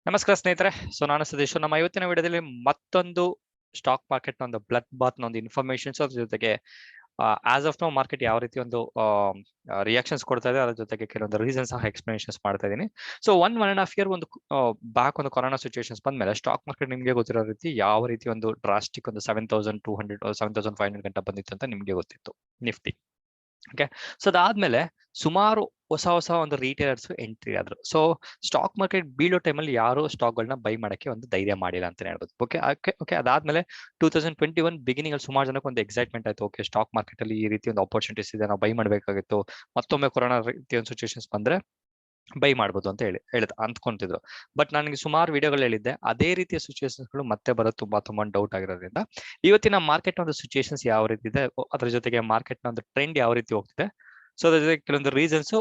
ನಮಸ್ಕಾರ ಸ್ನೇಹಿತರೆ. ನಾನು ಸತೀಶ್. ನಮ್ಮ ಇವತ್ತಿನ ವಿಡಿಯೋದಲ್ಲಿ ಮತ್ತೊಂದು ಸ್ಟಾಕ್ ಮಾರ್ಕೆಟ್ ನ ಒಂದು ಬ್ಲಡ್ ಬಾತ್ ನ ಒಂದು ಇನ್ಫಾರ್ಮೇಶನ್ಸ್, ಅದ್ರ ಜೊತೆಗೆ ಆಸ್ ಆಫ್ ನೋ ಮಾರ್ಕೆಟ್ ಯಾವ ರೀತಿ ಒಂದು ರಿಯಾಕ್ಷನ್ಸ್ ಕೊಡ್ತಾ ಇದೆ, ಅದ್ರ ಜೊತೆಗೆ ಕೆಲವೊಂದು ರೀಸನ್ಸ್ ಸಹ ಎಕ್ಸ್ಪ್ಲನೇಷನ್ಸ್ ಮಾಡ್ತಾ ಇದೀನಿ. ಸೊ 1.5 year ಒಂದು ಬ್ಯಾಕ್ ಒಂದು ಕೊರೋನಾ ಸಿಚುವೇಶನ್ಸ್ ಬಂದ್ಮೇಲೆ ಸ್ಟಾಕ್ ಮಾರ್ಕೆಟ್ ನಿಮ್ಗೆ ಗೊತ್ತಿರೋ ರೀತಿ ಯಾವ ರೀತಿ ಒಂದು ಡ್ರಾಸ್ಟಿಕ್ ಒಂದು 7,200 7,500 ಗಂಟೆ ಬಂದಿತ್ತು ಅಂತ ನಿಮ್ಗೆ ಗೊತ್ತಿತ್ತು ನಿಫ್ಟಿ. ಓಕೆ, ಸೊ ಅದಾದ್ಮೇಲೆ ಸುಮಾರು ಹೊಸ ಒಂದು ರಿಟೇಲರ್ಸ್ ಎಂಟ್ರಿ ಆದ್ರು. ಸೊ ಸ್ಟಾಕ್ ಮಾರ್ಕೆಟ್ ಬೀಳೋ ಟೈಮಲ್ಲಿ ಯಾರು ಸ್ಟಾಕ್ ಗಳನ್ನ ಬೈ ಮಾಡಕ್ಕೆ ಒಂದು ಧೈರ್ಯ ಮಾಡಿಲ್ಲ ಅಂತ ಹೇಳ್ಬೋದು. ಓಕೆ ಅದಾದ್ಮೇಲೆ 2021 ಬಿಗಿನಿಂಗ್ ಅಲ್ಲಿ ಸುಮಾರು ಜನಕ್ಕೆ ಒಂದು ಎಕ್ಸೈಟ್ಮೆಂಟ್ ಆಯ್ತು. ಓಕೆ, ಸ್ಟಾಕ್ ಮಾರ್ಕೆಟ್ ಅಲ್ಲಿ ಈ ರೀತಿ ಒಂದು ಆಪರ್ಚುನಿಟೀಸ್ ಇದೆ, ನಾವು ಬೈ ಮಾಡಬೇಕಾಗಿತ್ತು, ಮತ್ತೊಮ್ಮೆ ಕೊರೋನಾ ರೀತಿ ಒಂದು ಸಿಚುವೇಶನ್ಸ್ ಬಂದ್ರೆ ಬೈ ಮಾಡ್ಬೋದು ಅಂತ ಅಂದ್ಕೊಂತಿದ್ರು. ಬಟ್ ನನಗೆ ಸುಮಾರು ವಿಡಿಯೋಗಳು ಹೇಳಿದ್ದೆ, ಅದೇ ರೀತಿಯ ಸಿಚುವೇಶನ್ಸ್ ಗಳು ಮತ್ತೆ ಬರೋದು ತುಂಬಾ ಡೌಟ್ ಆಗಿರೋದ್ರಿಂದ ಇವತ್ತಿನ ಮಾರ್ಕೆಟ್ ಒಂದು ಸಿಚುವೇಶನ್ಸ್ ಯಾವ ರೀತಿ ಇದೆ, ಅದ್ರ ಜೊತೆಗೆ ಮಾರ್ಕೆಟ್ ನ ಒಂದು ಟ್ರೆಂಡ್ ಯಾವ ರೀತಿ ಹೋಗ್ತಿದೆ, ಸೊ ಅದ್ರ ಜೊತೆಗೆ ಕೆಲವೊಂದು ರೀಸನ್ಸ್,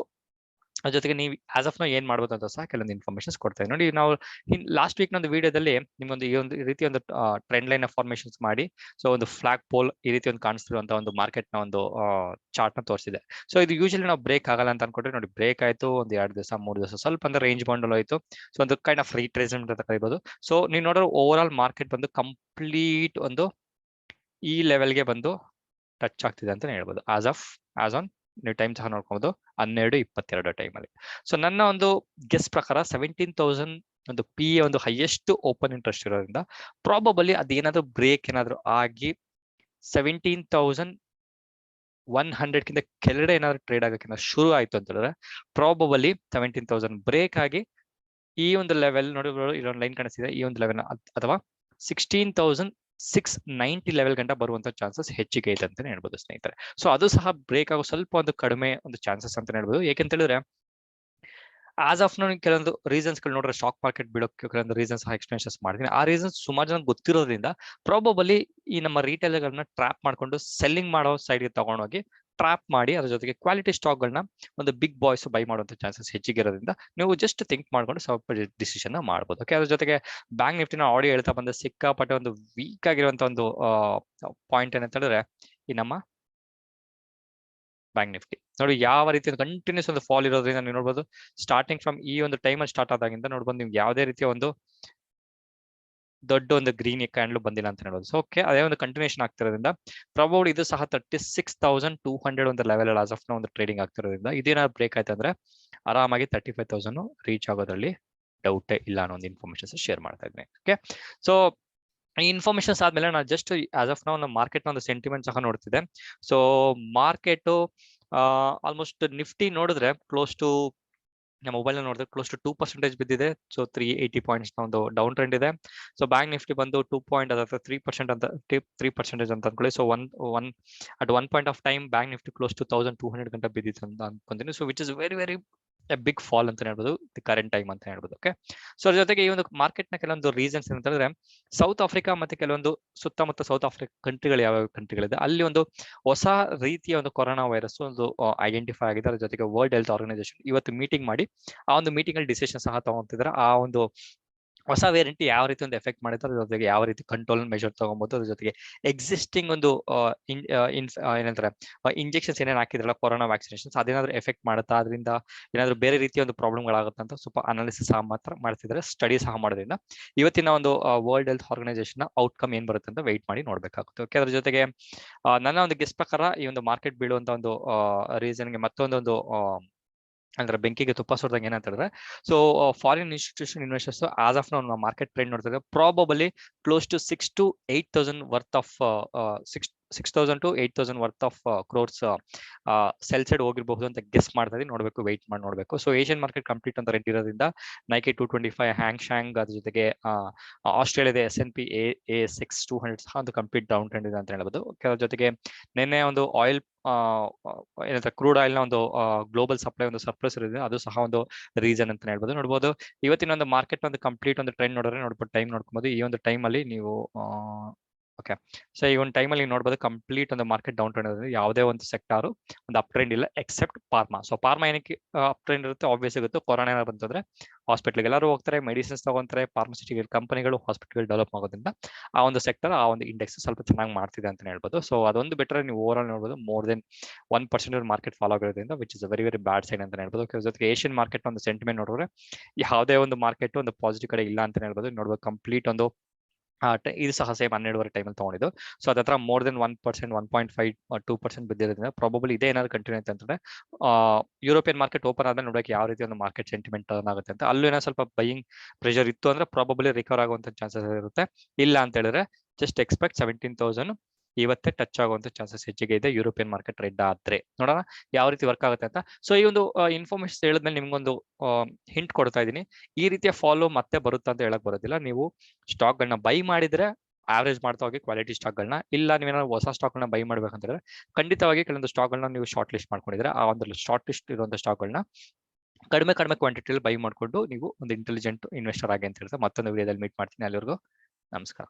ಅದ್ರ ಜೊತೆಗೆ ನೀವು ಆಸ್ ಆಫ್ ನಾವು ಏನ್ ಮಾಡ್ಬೋದು ಅಂತ ಸಹ ಕೆಲವೊಂದು ಇನ್ಫಾರ್ಮೇಶನ್ಸ್ ಕೊಡ್ತೇವೆ. ನೋಡಿ, ನಾವು ಲಾಸ್ಟ್ ವೀಕ್ ಒಂದು ವಿಡಿಯೋದಲ್ಲಿ ನಿಮ್ಗೊಂದು ಈ ಒಂದು ರೀತಿ ಒಂದು ಟ್ರೆಂಡ್ ಲೈನ್ ಫಾರ್ಮೇಶನ್ಸ್ ಮಾಡಿ, ಸೊ ಒಂದು ಫ್ಲಾಗ್ ಪೋಲ್ ಈ ರೀತಿ ಒಂದು ಕಾಣಿಸ್ತಿರುವಂತ ಒಂದು ಮಾರ್ಕೆಟ್ ನ ಒಂದು ಚಾರ್ಟ್ ನ ತೋರಿಸಿದೆ. ಸೊ ಇದು ಯೂಶಲಿ ನಾವು ಬ್ರೇಕ್ ಆಗಲ್ಲ ಅಂತ ಅನ್ಕೊಂಡ್ರೆ, ನೋಡಿ ಬ್ರೇಕ್ ಆಯ್ತು, ಒಂದು 2 ದಿವಸ 3 ದಿವಸ ಸ್ವಲ್ಪ ಅಂದ್ರೆ ರೇಂಜ್ ಬಾಂಡ್ ಆಯ್ತು. ಸೊ ಒಂದು ಕೈಂಡ್ ಆಫ್ ರೀಟ್ರೇಸ್ಮೆಂಟ್ ಅಂತ ಕರಿಬಹುದು. ಸೊ ನೀವು ನೋಡೋ ಓವರ್ ಆಲ್ ಮಾರ್ಕೆಟ್ ಬಂದು ಕಂಪ್ಲೀಟ್ ಒಂದು ಈ ಲೆವೆಲ್ಗೆ ಬಂದು ಟಚ್ ಆಗ್ತಿದೆ ಅಂತ ಹೇಳ್ಬೋದು. ಆಸ್ ಆನ್ ನೀವು ಟೈಮ್ ಸಹ ನೋಡ್ಕೊಬಹುದು, 12:22 ಟೈಮಲ್ಲಿ. ಸೊ ನನ್ನ ಒಂದು ಗೆಸ್ ಪ್ರಕಾರ 17,000 ಒಂದು ಪಿ ಒಂದು ಹೈಯೆಸ್ಟ್ ಓಪನ್ ಇಂಟ್ರೆಸ್ಟ್ ಇರೋದ್ರಿಂದ ಪ್ರಾಬಬಲಿ ಅದೇನಾದ್ರೂ ಬ್ರೇಕ್ ಏನಾದ್ರು ಆಗಿ 17,100 ಕಿಂತ ಕೆಳಗಡೆ ಏನಾದ್ರು ಟ್ರೇಡ್ ಆಗಕ್ಕೆ ಶುರು ಆಯ್ತು ಅಂತ ಹೇಳಿದ್ರೆ ಪ್ರಾಬಬಲಿ 17,000 ಬ್ರೇಕ್ ಆಗಿ ಈ ಒಂದು ಲೆವೆಲ್ ನೋಡಿ ಇಲ್ಲೊಂದು ಲೈನ್ ಕಾಣಿಸ್ತಿದೆ, ಈ ಒಂದು ಲೆವೆಲ್ ಅಥವಾ 16,690 ಲೆವೆಲ್ ಗಂಟ ಬರುವಂತ ಚಾನ್ಸಸ್ ಹೆಚ್ಚಿಗೆ ಇದೆ ಅಂತ ಹೇಳ್ಬೋದು ಸ್ನೇಹಿತರೆ. ಸೊ ಅದು ಸಹ ಬ್ರೇಕ್ ಆಗೋ ಸ್ವಲ್ಪ ಒಂದು ಕಡಿಮೆ ಒಂದು ಚಾನ್ಸಸ್ ಅಂತ ಹೇಳ್ಬೋದು. ಯಾಕೆಂತ ಹೇಳಿದ್ರೆ ಆಸ್ ಆಫ್ ನೋ ಕೆಲವೊಂದು ರೀಸನ್ಸ್ ಗಳು ನೋಡ್ರೆ ಸ್ಟಾಕ್ ಮಾರ್ಕೆಟ್ ಬಿಡೋಕೆ ಕೆಲವೊಂದು ರೀಸನ್ಸ್ ಸಹ ಎಕ್ಸ್ಪ್ಲನೇಷನ್ಸ್ ಮಾಡ್ತೀನಿ. ಆ ರೀಸನ್ಸ್ ಸುಮಾರು ಜನ ಗೊತ್ತಿರೋದ್ರಿಂದ ಪ್ರಾಬಬಲಿ ಈ ನಮ್ಮ ರಿಟೇಲರ್ಗಳನ್ನ ಟ್ರಾಪ್ ಮಾಡ್ಕೊಂಡು ಸೆಲ್ಲಿಂಗ್ ಮಾಡೋ ಸೈಡ್ಗೆ ತಗೊಂಡೋಗಿ ಟ್ರಾಪ್ ಮಾಡಿ ಅದ್ರ ಜೊತೆಗೆ ಕ್ವಾಲಿಟಿ ಸ್ಟಾಕ್ ಗಳನ್ನ ಒಂದು ಬಿಗ್ ಬಾಯ್ಸ್ ಬೈ ಮಾಡುವಂತ ಚಾನ್ಸಸ್ ಹೆಚ್ಚಿಗೆ ಇರೋದ್ರಿಂದ ನೀವು ಜಸ್ಟ್ ಥಿಂಕ್ ಮಾಡ್ಕೊಂಡು ಸ್ವಲ್ಪ ಡಿಸಿಷನ್ ಮಾಡ್ಬೋದು. ಓಕೆ, ಅದ್ರ ಜೊತೆಗೆ ಬ್ಯಾಂಕ್ ನಿಫ್ಟಿನ ಆಡಿಯೋ ಹೇಳ್ತಾ ಬಂದ ಸಿಕ್ಕಾಪಟ್ಟೆ ಒಂದು ವೀಕ್ ಆಗಿರುವಂತ ಒಂದು ಪಾಯಿಂಟ್ ಏನಂತ ಹೇಳಿದ್ರೆ ಈ ನಮ್ಮ ಬ್ಯಾಂಕ್ ನಿಫ್ಟಿ ನೋಡಿ ಯಾವ ರೀತಿ ಕಂಟಿನ್ಯೂಸ್ ಒಂದು ಫಾಲ್ ಇರೋದ್ರಿಂದ ನೀವು ನೋಡ್ಬೋದು. ಸ್ಟಾರ್ಟಿಂಗ್ ಫ್ರಮ್ ಈ ಒಂದು ಟೈಮ್ ಅಲ್ಲಿ ಸ್ಟಾರ್ಟ್ ಆದಾಗಿಂದ ನೋಡ್ಬೋದು ನಿಮ್ಗೆ ಯಾವುದೇ ರೀತಿಯ ಒಂದು ದೊಡ್ಡ ಒಂದು ಗ್ರೀನ್ ಕ್ಯಾಂಡಲ್ ಬಂದಿಲ್ಲ ಅಂತ ಹೇಳ್ಬೋದು. ಸೊ ಓಕೆ, ಅದೇ ಒಂದು ಕಂಟಿನ್ಯೂಷನ್ ಆಗ್ತಿರೋದ್ರಿಂದ ಪ್ರಬೌಡ್ ಇದು ಸಹ 36,200 ಒಂದು ಲೆವೆಲ್ ಆಸ್ ಆಫ್ ಒಂದು ಟ್ರೇಡಿಂಗ್ ಆಗ್ತಿರೋದ್ರಿಂದ ಇದೇನಾದ್ರು ಬ್ರೇಕ್ ಆಯ್ತು ಅಂದ್ರೆ ಆರಾಮಾಗಿ 35,000 ರೀಚ್ ಆಗೋದ್ರಲ್ಲಿ ಡೌಟೇ ಇಲ್ಲ ಅನ್ನೋ ಒಂದು ಇನ್ಫಾರ್ಮೇಶನ್ಸ್ ಶೇರ್ ಮಾಡ್ತಾ ಇದ್ದೀನಿ. ಓಕೆ, ಸೊ ಈ ಇನ್ಫಾರ್ಮೇಶನ್ಸ್ ಆದ್ಮೇಲೆ ನಾನು ಜಸ್ಟ್ ಆಸ್ ಆಫ್ ನಾವು ಮಾರ್ಕೆಟ್ ನ ಒಂದು ಸೆಂಟಿಮೆಂಟ್ ಸಹ ನೋಡ್ತಿದ್ದೆ. ಸೊ ಮಾರ್ಕೆಟ್ ಆಲ್ಮೋಸ್ಟ್ ನಿಫ್ಟಿ ನೋಡಿದ್ರೆ ಕ್ಲೋಸ್ ಟು ಮೊಬೈಲ್ ನೋಡಿದ್ರೆ ಕ್ಲೋಸ್ ಟು 2% ಬಿದ್ದಿದೆ. ಸೊ 380 ಪಾಯಿಂಟ್ಸ್ ಒಂದು ಡೌನ್ ಟ್ರೆಂಡ್ ಇದೆ. ಸೊ ಬ್ಯಾಂಕ್ ನಿಫ್ಟಿ ಬಂದು 3% ಅಂತ 3% ಅಂತ ಅನ್ಕೊಳ್ಳಿ. So one point of time bank Nifty close to 1,200 ಗಂಟೆ ಬಿದ್ದಿತ್ತು ಅಂತ ಅನ್ಕೊಂತೀನಿ. So which is very big fall ಅಂತ ಹೇಳ್ಬೋದು ದಿ ಕರೆಂಟ್ ಟೈಮ್ ಅಂತ ಹೇಳ್ಬೋದು. ಓಕೆ, ಸೊ ಅದ್ರ ಜೊತೆಗೆ ಈ ಒಂದು ಮಾರ್ಕೆಟ್ ನ ಕೆಲವೊಂದು ರೀಸನ್ಸ್ ಅಂತ ಹೇಳಿದ್ರೆ ಸೌತ್ ಆಫ್ರಿಕಾ ಮತ್ತೆ ಕೆಲವೊಂದು ಸುತ್ತಮುತ್ತ ಸೌತ್ ಆಫ್ರಿಕಾ ಕಂಟ್ರಿಗಳು ಯಾವ್ಯಾವ ಕಂಟ್ರಿಗಳಿದೆ ಅಲ್ಲಿ ಒಂದು ಹೊಸ ರೀತಿಯ ಒಂದು ಕೊರೋನಾ ವೈರಸ್ ಒಂದು ಐಡೆಂಟಿಫೈ ಆಗಿದೆ. ಅದ್ರ ಜೊತೆಗೆ ವರ್ಲ್ಡ್ ಹೆಲ್ತ್ ಆರ್ಗನೈಸೇಷನ್ ಇವತ್ತು ಮೀಟಿಂಗ್ ಮಾಡಿ ಆ ಒಂದು ಮೀಟಿಂಗ್ ಅಲ್ಲಿ ಡಿಸಿಷನ್ ಸಹ ತಗೊಂತಿದ್ದಾರೆ. ಆ ಒಂದು ಹೊಸ ವೇರಿಯಂಟ್ ಯಾವ ರೀತಿ ಒಂದು ಎಫೆಕ್ಟ್ ಮಾಡಿದ್ರೆ ಅದ್ರ ಜೊತೆಗೆ ಯಾವ ರೀತಿ ಕಂಟ್ರೋಲ್ ಮೆಷರ್ ತಗೊಬಹುದು, ಅದ್ರ ಜೊತೆಗೆ ಎಕ್ಸಿಸ್ಟಿಂಗ್ ಒಂದು ಏನಂತಾರೆ ಇಂಜೆಕ್ಷನ್ಸ್ ಏನೇನು ಹಾಕಿದ್ರಲ್ಲ ಕೊರೋನಾ ವ್ಯಾಕ್ಸಿನೇಷನ್ಸ್ ಅದೇನಾದ್ರೂ ಎಫೆಕ್ಟ್ ಮಾಡುತ್ತಾ, ಅದರಿಂದ ಏನಾದ್ರು ಬೇರೆ ರೀತಿಯ ಒಂದು ಪ್ರಾಬ್ಲಮ್ಗಳಾಗುತ್ತೆ ಅಂತ ಸ್ವಲ್ಪ ಅನಾಲಿಸಿಸ್ ಸಹ ಮಾತ್ರ ಮಾಡ್ತಿದ್ದಾರೆ, ಸ್ಟಡಿ ಸಹ ಮಾಡೋದ್ರಿಂದ ಇವತ್ತಿನ ಒಂದು ವರ್ಲ್ಡ್ ಹೆಲ್ತ್ ಆರ್ಗನೈಸೇಷನ್ ಔಟ್ಕಮ್ ಏನ್ ಬರುತ್ತೆ ಅಂತ ವೆಯ್ಟ್ ಮಾಡಿ ನೋಡ್ಬೇಕಾಗುತ್ತೆ. ಓಕೆ, ಅದ್ರ ಜೊತೆಗೆ ನನ್ನ ಒಂದು ಗೆಸ್ ಪ್ರಕಾರ ಈ ಒಂದು ಮಾರ್ಕೆಟ್ ಬೀಳುವಂತ ಒಂದು ರೀಸನ್ಗೆ ಮತ್ತೊಂದೊಂದು ಅಂದ್ರೆ ಬೆಂಕಿಗೆ ತುಪ್ಪ ಸುರಿದಂಗೆ ಏನಂತ ಹೇಳಿದ್ರೆ, so foreign institution investors as of ನಾವು ಮಾರ್ಕೆಟ್ ಟ್ರೆಂಡ್ ನೋಡ್ತಾರೆ probably close to 6,000 to 8,000 worth of 6,000 to 8,000 worth of crores sell side ಹೋಗಿರಬಹುದು ಅಂತ ಗೆಸ್ ಮಾಡ್ತಾ ಇದೀನಿ. ನೋಡ್ಬೇಕು, ವೆಯ್ಟ್ ಮಾಡಿ ನೋಡ್ಬೇಕು. ಸೊ ಏಷ್ಯನ್ ಮಾರ್ಕೆಟ್ ಕಂಪ್ಲೀಟ್ ಅಂತ ರೆಡ್ ಇರೋದ್ರಿಂದ ನೈಕಿ 225 ಹ್ಯಾಂಗ್ ಶಾಂಗ್ ಅದ್ರ ಜೊತೆಗೆ ಆಸ್ಟ್ರೇಲಿಯಾದ S&P ASX 200 ಸಹ ಒಂದು ಕಂಪ್ಲೀಟ್ ಡೌನ್ ಟ್ರೆಂಡ್ ಇದೆ ಅಂತ ಹೇಳ್ಬೋದು. ಅದ್ರ ಜೊತೆಗೆ ನಿನ್ನೆ ಒಂದು ಆಯಿಲ್ ಏನಂತ ಕ್ರೂಡ್ ಆಯಿಲ್ ನ ಒಂದು ಗ್ಲೋಬಲ್ ಸಪ್ಲೈ ಒಂದು ಸರ್ಪ್ಲಸ್ ಇದೆ, ಅದು ಸಹ ಒಂದು ರೀಸನ್ ಅಂತ ಹೇಳ್ಬೋದು. ನೋಡ್ಬೋದು ಇವತ್ತಿನ ಒಂದು ಮಾರ್ಕೆಟ್ ಒಂದು ಕಂಪ್ಲೀಟ್ ಒಂದು ಟ್ರೆಂಡ್ ನೋಡಿದ್ರೆ ನೋಡ್ಬೋದು ಟೈಮ್ ನೋಡ್ಕೊಬಹುದು. ಈ ಒಂದು ಟೈಮ್ ಅಲ್ಲಿ ನೀವು ಓಕೆ, ಸೊ ಈ ಒಂದು ಟೈಮಲ್ಲಿ ನೀವು ನೋಡ್ಬೋದು ಕಂಪ್ಲೀಟ್ ಒಂದು ಮಾರ್ಕೆಟ್ ಡೌನ್ ಟ್ರೆಂಡ್ ಇರೋದ್ರಿಂದ ಯಾವುದೇ ಒಂದು ಸೆಕ್ಟಾರು ಒಂದು ಅಪ್ ಟ್ರೆಂಡ್ ಇಲ್ಲ ಎಕ್ಸೆಪ್ಟ್ ಫಾರ್ಮಾ. ಸೊ ಫಾರ್ಮಾ ಏನಕ್ಕೆ ಅಪ್ ಟ್ರೆಂಡ್ ಇರುತ್ತೆ, ಆಬ್ವಿಯಸ್ ಇರುತ್ತೆ. ಕೊರೋನಾ ಏನಾದ್ರು ಬಂತಂದ್ರೆ ಹಾಸ್ಪಿಟ್ಲಿಗೆ ಎಲ್ಲರೂ ಹೋಗ್ತಾರೆ, ಮೆಡಿಸಿನ್ಸ್ ತಗೊಂತಾರೆ, ಫಾರ್ಮಸ್ಯೂಟಿಕಲ್ ಕಂಪನಿಗಳು, ಹಾಸ್ಪಿಟಲ್ ಡೆವಲಪ್ ಆಗೋದ್ರಿಂದ ಆ ಒಂದು ಸೆಕ್ಟರ್, ಆ ಒಂದು ಇಂಡೆಕ್ಸ್ ಸ್ವಲ್ಪ ಚೆನ್ನಾಗಿ ಮಾಡ್ತಿದೆ ಅಂತ ಹೇಳ್ಬೋದು. ಸೊ ಅದೊಂದು ಬಿಟ್ಟರೆ ನೀವು ಓವರ್ ಆಲ್ ನೋಡ್ಬೋದು ಮೋರ್ ದೆನ್ 1% ಮಾರ್ಕೆಟ್ ಫಾಲೋ ಆಗಿರೋದ್ರಿಂದ which is a very very bad sign ಅಂತ ಹೇಳ್ಬೋದು. ಜೊತೆಗೆ ಏಷ್ಯನ್ ಮಾರ್ಕೆಟ್ ಒಂದು ಸೆಂಟಿಮೆಂಟ್ ನೋಡಿದ್ರೆ ಯಾವುದೇ ಒಂದು ಮಾರ್ಕೆಟ್ ಒಂದು ಪಾಸಿಟಿವ್ ಕಡೆ ಇಲ್ಲ ಅಂತ ಹೇಳ್ಬೋದು. ನೋಡ್ಬೋದು ಕಂಪ್ಲೀಟ್ ಒಂದು ಇದು ಸಹ ಸೇಮ್ 12 ಟೈಮಲ್ಲಿ ತಗೊಂಡಿದ್ದು. ಸೊ ಅದತ್ರ ಮೋರ್ ದೆನ್ 1%, 1.5, 2% ಬಿದ್ದಿರೋದ್ರಿಂದ ಪ್ರಾಬಬಲಿ ಇದೇ ಏನಾದ್ರು ಕಂಟಿನ್ಯೂ ಆಯ್ತು ಅಂತಂದ್ರೆ ಯುರೋಪಿಯನ್ ಮಾರ್ಕೆಟ್ ಓಪನ್ ಆದ್ಮೇಲೆ ನೋಡಕ್ಕೆ ಯಾವ ರೀತಿ ಒಂದು ಮಾರ್ಕೆಟ್ ಸೆಂಟಿಮೆಂಟ್ ಟರ್ನ್ ಆಗುತ್ತೆ ಅಂತ. ಅಲ್ಲೂ ಏನೋ ಸ್ವಲ್ಪ ಬೈಯಿಂಗ್ ಪ್ರೆಷರ್ ಇತ್ತು ಅಂದ್ರೆ ಪ್ರಾಬಬಲಿ ರಿಕವರ್ ಆಗುವಂತ ಚಾನ್ಸಸ್ ಇರುತ್ತೆ. ಇಲ್ಲ ಅಂತ ಹೇಳಿದ್ರೆ ಜಸ್ಟ್ ಎಕ್ಸ್ಪೆಕ್ಟ್ 17,000 ಇವತ್ತೇ ಟಚ್ ಆಗುವಂತ ಚಾನ್ಸಸ್ ಹೆಚ್ಚಿಗೆ ಇದೆ ಯುರೋಪಿಯನ್ ಮಾರ್ಕೆಟ್ ರೆಡ್ ಆದ್ರೆ. ನೋಡೋಣ ಯಾವ ರೀತಿ ವರ್ಕ್ ಆಗುತ್ತೆ ಅಂತ. ಸೊ ಈ ಒಂದು ಇನ್ಫಾರ್ಮೇಶನ್ ಹೇಳಿದ್ಮೇಲೆ ನಿಮ್ಗೊಂದು ಹಿಂಟ್ ಕೊಡ್ತಾ ಇದ್ದೀನಿ. ಈ ರೀತಿಯ ಫಾಲೋ ಮತ್ತೆ ಬರುತ್ತಾ ಅಂತ ಹೇಳಕ್ ಬರೋದಿಲ್ಲ. ನೀವು ಸ್ಟಾಕ್ಗಳನ್ನ ಬೈ ಮಾಡಿದ್ರೆ ಆವರೇಜ್ ಮಾಡ್ತಾ ಹೋಗಿ ಕ್ವಾಲಿಟಿ ಸ್ಟಾಕ್ಗಳನ್ನ. ಇಲ್ಲ ನೀವೇನಾದ್ರು ಹೊಸ ಸ್ಟಾಕ್ಗಳನ್ನ ಬೈ ಮಾಡ್ಬೇಕಂತಂದ್ರೆ ಖಂಡಿತವಾಗಿ ಕೆಲವೊಂದು ಸ್ಟಾಕ್ಗಳನ್ನ ನೀವು ಶಾರ್ಟ್ ಲಿಸ್ಟ್ ಮಾಡ್ಕೊಂಡಿದ್ರೆ ಆ ಒಂದು ಶಾರ್ಟ್ ಲಿಸ್ಟ್ ಇರುವಂತ ಸ್ಟಾಕ್ಗಳನ್ನ ಕಡಿಮೆ ಕ್ವಾಂಟಿಟಿಯಲ್ಲಿ ಬೈ ಮಾಡ್ಕೊಂಡು ನೀವು ಒಂದು ಇಂಟೆಲಿಜೆಂಟ್ ಇನ್ವೆಸ್ಟರ್ ಆಗಿ ಅಂತ ಹೇಳ್ತಾರೆ. ಮತ್ತೊಂದು ವಿಡಿಯೋದಲ್ಲಿ ಮೀಟ್ ಮಾಡ್ತೀನಿ. ಅಲ್ಲಿವರೆಗೂ ನಮಸ್ಕಾರ.